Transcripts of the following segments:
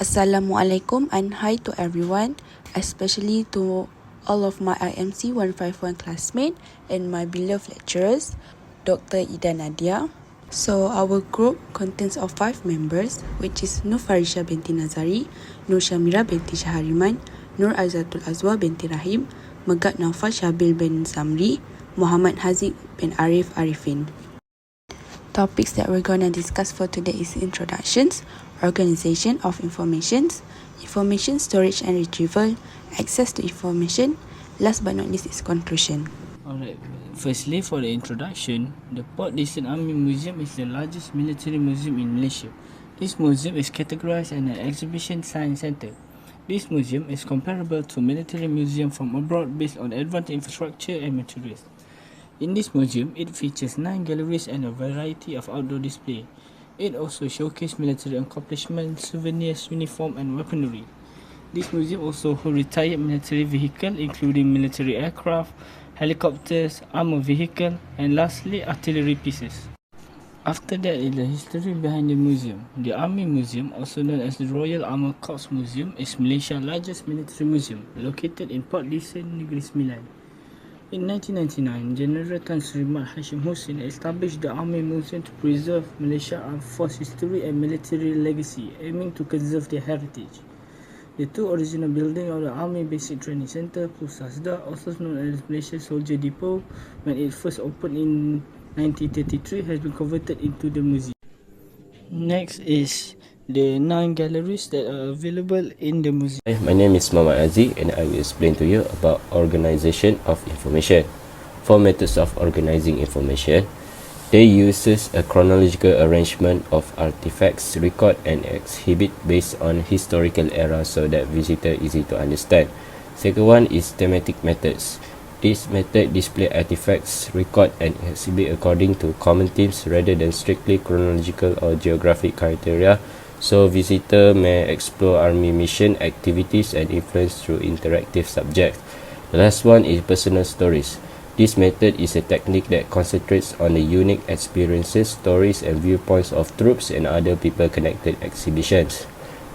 Assalamualaikum and hi to everyone, especially to all of my IMC151 classmates and my beloved lecturers, Dr. Ida Nadia. So our group contains of 5 members, which is Nur Farisha binti Nazari, Nur Shamira binti Shahariman, Nur Azatul Azwa binti Rahim, Megat Naufal Shabil bin Samri, Muhammad Haziq bin Arif Arifin. Topics that we're going to discuss for today is introductions, organization of informations, information storage and retrieval, access to information, last but not least is conclusion. Alright, firstly for the introduction, the Port Dickson Army Museum is the largest military museum in Malaysia. This museum is categorized as an exhibition science center. This museum is comparable to military museum from abroad based on advanced infrastructure and materials. In this museum, it features 9 galleries and a variety of outdoor display. It also showcases military accomplishments, souvenirs, uniform and weaponry. This museum also holds retired military vehicles including military aircraft, helicopters, armored vehicle and lastly artillery pieces. After that is the history behind the museum. The Army Museum, also known as the Royal Armoured Corps Museum, is Malaysia's largest military museum, located in Port Dickson, Negeri Sembilan. In 1999, General Tan Sri Mat Hashim Hussein established the Army Museum to preserve Malaysia's armed force history and military legacy, aiming to conserve their heritage. The two original buildings of the Army Basic Training Centre, Pusasda, also known as Malaysia Soldier Depot, when it first opened in 1933, has been converted into the museum. Next is the 9 galleries that are available in the museum. Hi, my name is Muhammad Aziz and I will explain to you about organization of information. 4 methods of organizing information. They uses a chronological arrangement of artifacts, record and exhibit based on historical era so that visitor easy to understand. Second one is thematic methods. This method display artifacts, record and exhibit according to common themes rather than strictly chronological or geographic criteria, so visitor may explore army mission activities and influence through interactive subjects. The last one is personal stories. This method is a technique that concentrates on the unique experiences, stories and viewpoints of troops and other people connected exhibitions.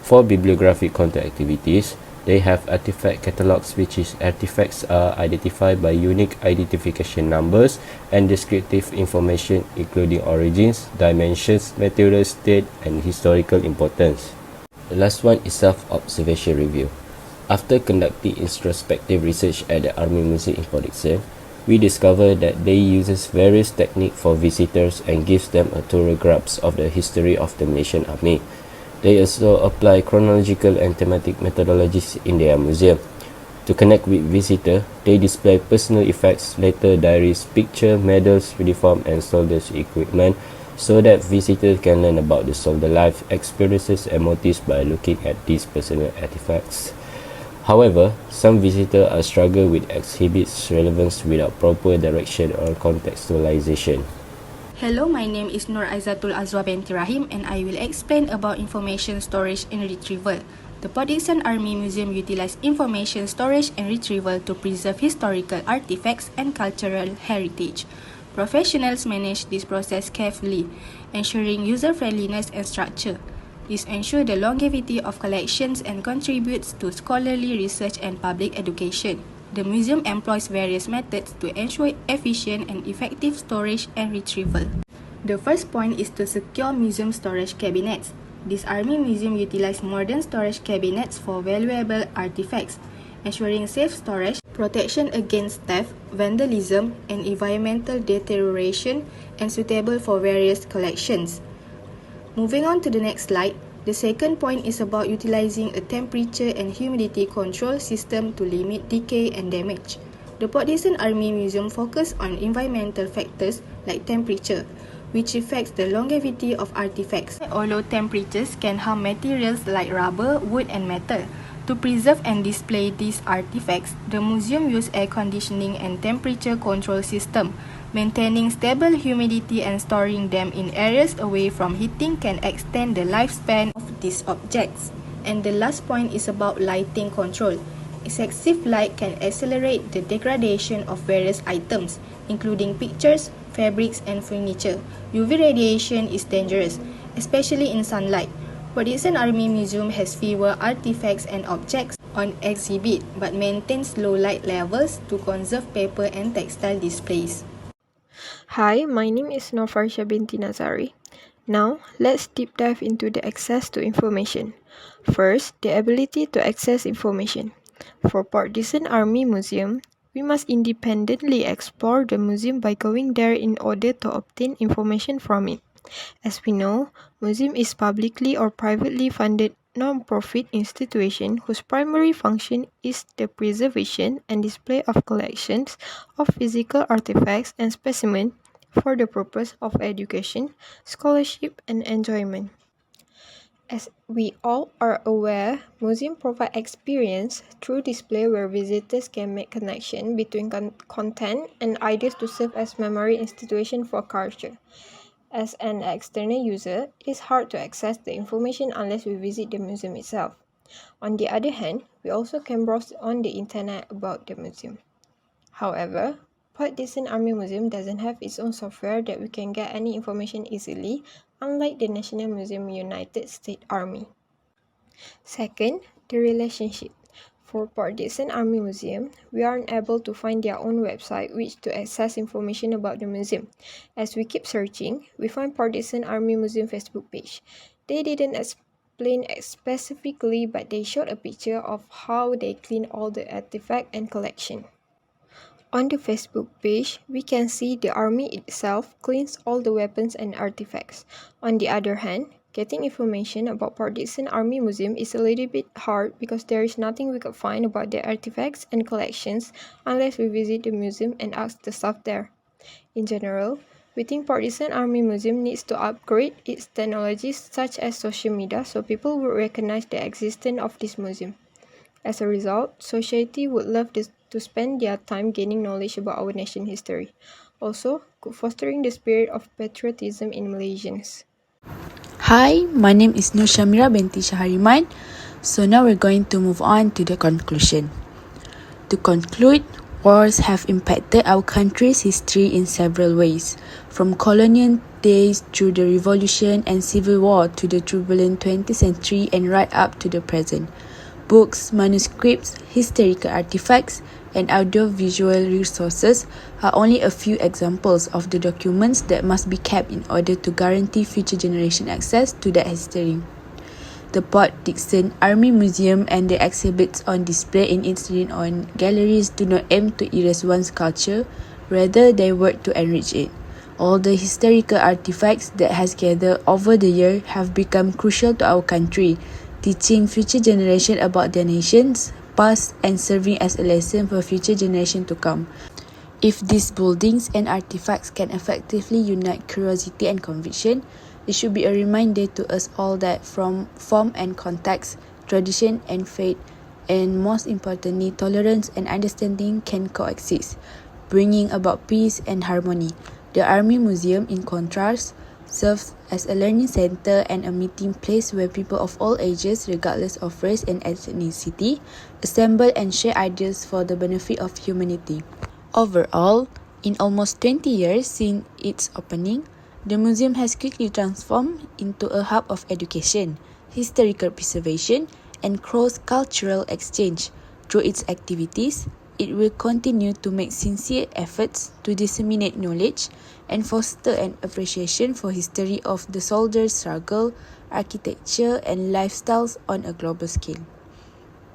For bibliographic content activities, they have artifact catalogs, which is artifacts are identified by unique identification numbers and descriptive information including origins, dimensions, material state and historical importance. The last one is self-observation review. After conducting introspective research at the Army Museum in Port Dickson, we discovered that they uses various techniques for visitors and gives them a thorough grasp of the history of the Malaysian Army. They also apply chronological and thematic methodologies in their museum. To connect with visitors, they display personal effects, letter, diaries, picture, medals, uniform and soldiers' equipment so that visitors can learn about the soldier life, experiences and motives by looking at these personal artifacts. However, some visitors are struggle with exhibits relevance without proper direction or contextualization. Hello, my name is Nur Azatul Azwa binti Rahim and I will explain about information storage and retrieval. The Port Dickson Army Museum utilizes information storage and retrieval to preserve historical artifacts and cultural heritage. Professionals manage this process carefully, ensuring user-friendliness and structure. This ensures the longevity of collections and contributes to scholarly research and public education. The museum employs various methods to ensure efficient and effective storage and retrieval. The first point is to secure museum storage cabinets. This Army Museum utilizes modern storage cabinets for valuable artifacts, ensuring safe storage, protection against theft, vandalism, and environmental deterioration, and suitable for various collections. Moving on to the next slide. The second point is about utilizing a temperature and humidity control system to limit decay and damage. The Port Dickson Army Museum focuses on environmental factors like temperature, which affects the longevity of artifacts. Low temperatures can harm materials like rubber, wood and metal. To preserve and display these artifacts, the museum uses air conditioning and temperature control system. Maintaining stable humidity and storing them in areas away from heating can extend the lifespan of these objects. And the last point is about lighting control. Excessive light can accelerate the degradation of various items, including pictures, fabrics and furniture. UV radiation is dangerous, especially in sunlight. Port Dickson Army Museum has fewer artifacts and objects on exhibit but maintains low light levels to conserve paper and textile displays. Hi, my name is N5CDIM1102H binti Nazari. Now, let's deep dive into the access to information. First, the ability to access information. For Port Dickson Army Museum, we must independently explore the museum by going there in order to obtain information from it. As we know, museum is publicly or privately funded non-profit institution whose primary function is the preservation and display of collections of physical artifacts and specimens for the purpose of education, scholarship, and enjoyment. As we all are aware, museums provide experience through display where visitors can make connection between content and ideas to serve as memory institution for culture. As an external user, it is hard to access the information unless we visit the museum itself. On the other hand, we also can browse on the internet about the museum. However, Port Dickson Army Museum doesn't have its own software that we can get any information easily, unlike the National Museum United States Army. Second, the relationship. For Port Dickson Army Museum, we aren't able to find their own website which to access information about the museum. As we keep searching, we find Port Dickson Army Museum Facebook page. They didn't explain specifically, but they showed a picture of how they clean all the artifact and collection. On the Facebook page, we can see the army itself cleans all the weapons and artifacts. On the other hand, getting information about Port Dickson Army Museum is a little bit hard because there is nothing we could find about their artifacts and collections unless we visit the museum and ask the staff there. In general, we think Port Dickson Army Museum needs to upgrade its technologies such as social media so people would recognize the existence of this museum. As a result, society would love to spend their time gaining knowledge about our nation's history. Also, fostering the spirit of patriotism in Malaysians. Hi, my name is Nur Shamira binti Shahariman. So now we're going to move on to the conclusion. To conclude, wars have impacted our country's history in several ways, from colonial days through the revolution and civil war to the turbulent 20th century and right up to the present. Books, manuscripts, historical artifacts, and audiovisual resources are only a few examples of the documents that must be kept in order to guarantee future generation access to that history. The Port Dickson Army Museum and the exhibits on display in its renowned galleries do not aim to erase one's culture, rather they work to enrich it. All the historical artifacts that has gathered over the years have become crucial to our country, teaching future generations about their nation's past and serving as a lesson for future generations to come. If these buildings and artifacts can effectively unite curiosity and conviction, it should be a reminder to us all that from form and context, tradition and faith, and most importantly, tolerance and understanding can coexist, bringing about peace and harmony. The Army Museum, in contrast, serves as a learning center and a meeting place where people of all ages, regardless of race and ethnicity, assemble and share ideas for the benefit of humanity. Overall, in almost 20 years since its opening, the museum has quickly transformed into a hub of education, historical preservation, and cross-cultural exchange. Through its activities, it will continue to make sincere efforts to disseminate knowledge and foster an appreciation for history of the soldiers' struggle, architecture, and lifestyles on a global scale.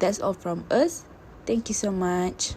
That's all from us. Thank you so much.